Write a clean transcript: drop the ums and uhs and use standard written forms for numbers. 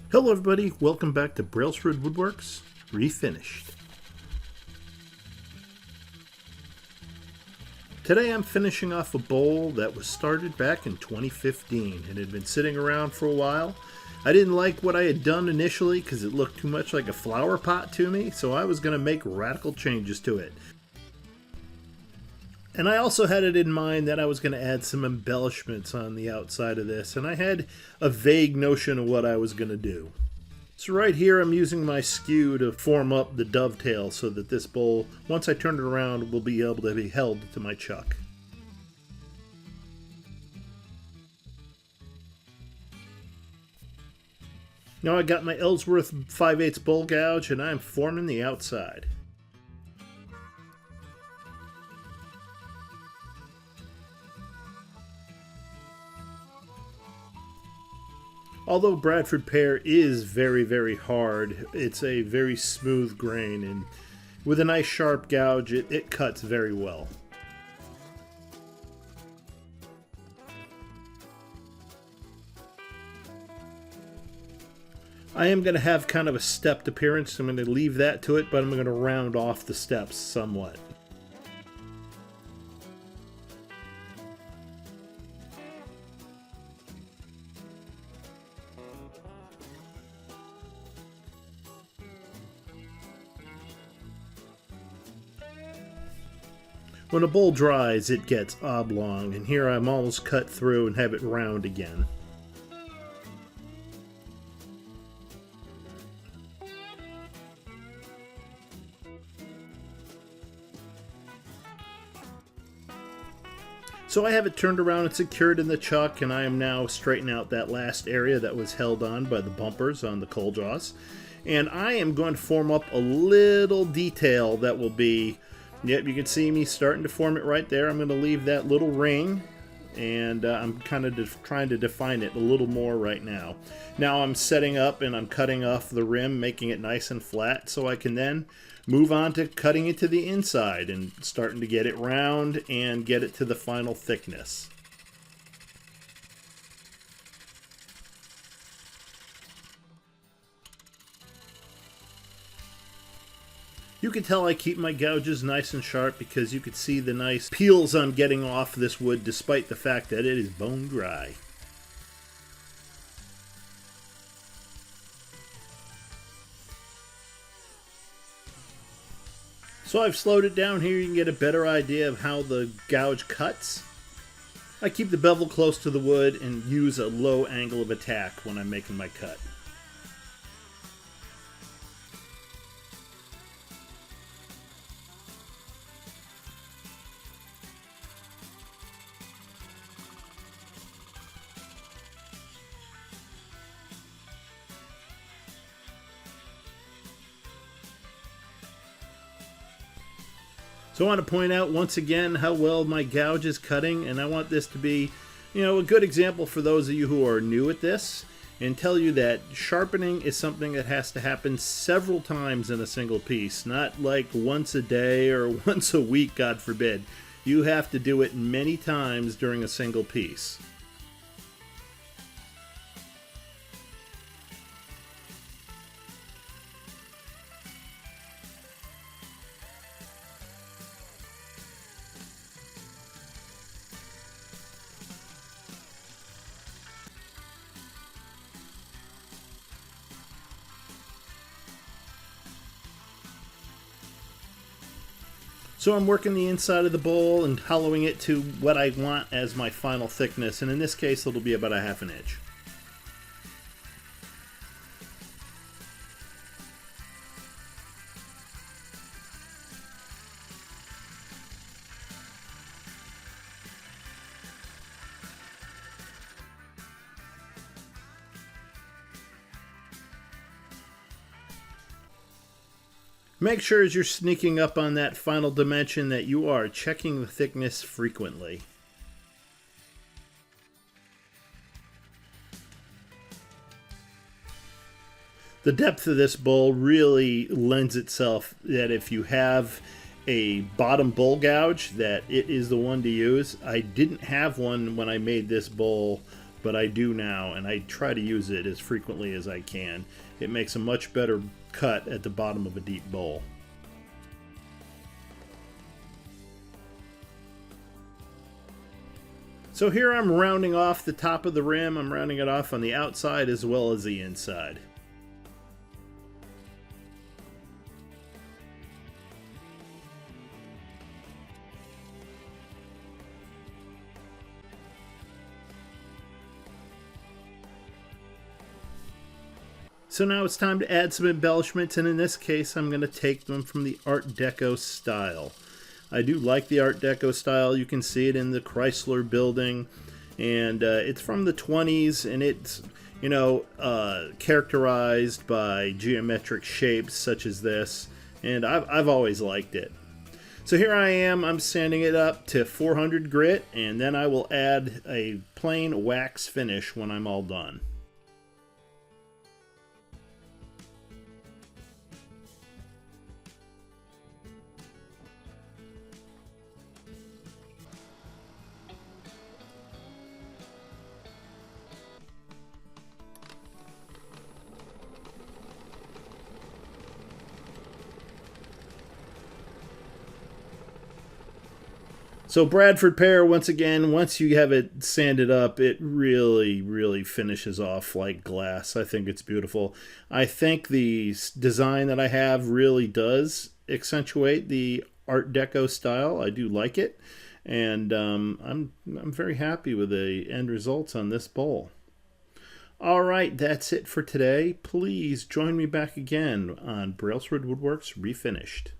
Hello everybody, welcome back to Brailsford Woodworks Refinished. Today I'm finishing off a bowl that was started back in 2015. It had been sitting around for a while. I didn't like what I had done initially because it looked too much like a flower pot to me, so I was going to make radical changes to it. And I also had it in mind that I was going to add some embellishments on the outside of this, and I had a vague notion of what I was going to do. So right here I'm using my skew to form up the dovetail so that this bowl, once I turn it around, will be able to be held to my chuck. Now I got my Ellsworth 5/8 bowl gouge and I'm forming the outside. Although Bradford pear is very, very hard, it's a very smooth grain, and with a nice sharp gouge, it cuts very well. I am going to have kind of a stepped appearance. I'm going to leave that to it, but I'm going to round off the steps somewhat. When a bowl dries, it gets oblong, and here I'm almost cut through and have it round again. So I have it turned around and secured in the chuck, and I am now straightening out that last area that was held on by the bumpers on the coal jaws. And I am going to form up a little detail that will be, yep, you can see me starting to form it right there. I'm going to leave that little ring, and I'm kind of trying to define it a little more right now. Now I'm setting up and I'm cutting off the rim, making it nice and flat, so I can then move on to cutting it to the inside and starting to get it round and get it to the final thickness. You can tell I keep my gouges nice and sharp because you can see the nice peels I'm getting off this wood despite the fact that it is bone dry. So I've slowed it down here. You can get a better idea of how the gouge cuts. I keep the bevel close to the wood and use a low angle of attack when I'm making my cut. So I want to point out once again how well my gouge is cutting, and I want this to be, a good example for those of you who are new at this, and tell you that sharpening is something that has to happen several times in a single piece, not like once a day or once a week, God forbid. You have to do it many times during a single piece. So I'm working the inside of the bowl and hollowing it to what I want as my final thickness, and in this case it'll be about a ½ inch. Make sure as you're sneaking up on that final dimension that you are checking the thickness frequently. The depth of this bowl really lends itself that if you have a bottom bowl gouge, that it is the one to use. I didn't have one when I made this bowl but I do now, and I try to use it as frequently as I can. It makes a much better cut at the bottom of a deep bowl. So here I'm rounding off the top of the rim. I'm rounding it off on the outside as well as the inside. So now it's time to add some embellishments, and in this case I'm going to take them from the Art Deco style. I do like the Art Deco style. You can see it in the Chrysler building, and it's from the 20s, and it's, you know, characterized by geometric shapes such as this, and I've always liked it. So here I am, I'm sanding it up to 400 grit, and then I will add a plain wax finish when I'm all done. So Bradford pear, once again, once you have it sanded up, it really, really finishes off like glass. I think it's beautiful. I think the design that I have really does accentuate the Art Deco style. I do like it, and I'm very happy with the end results on this bowl. All right, that's it for today. Please join me back again on Brailsford Woodworks Refinished.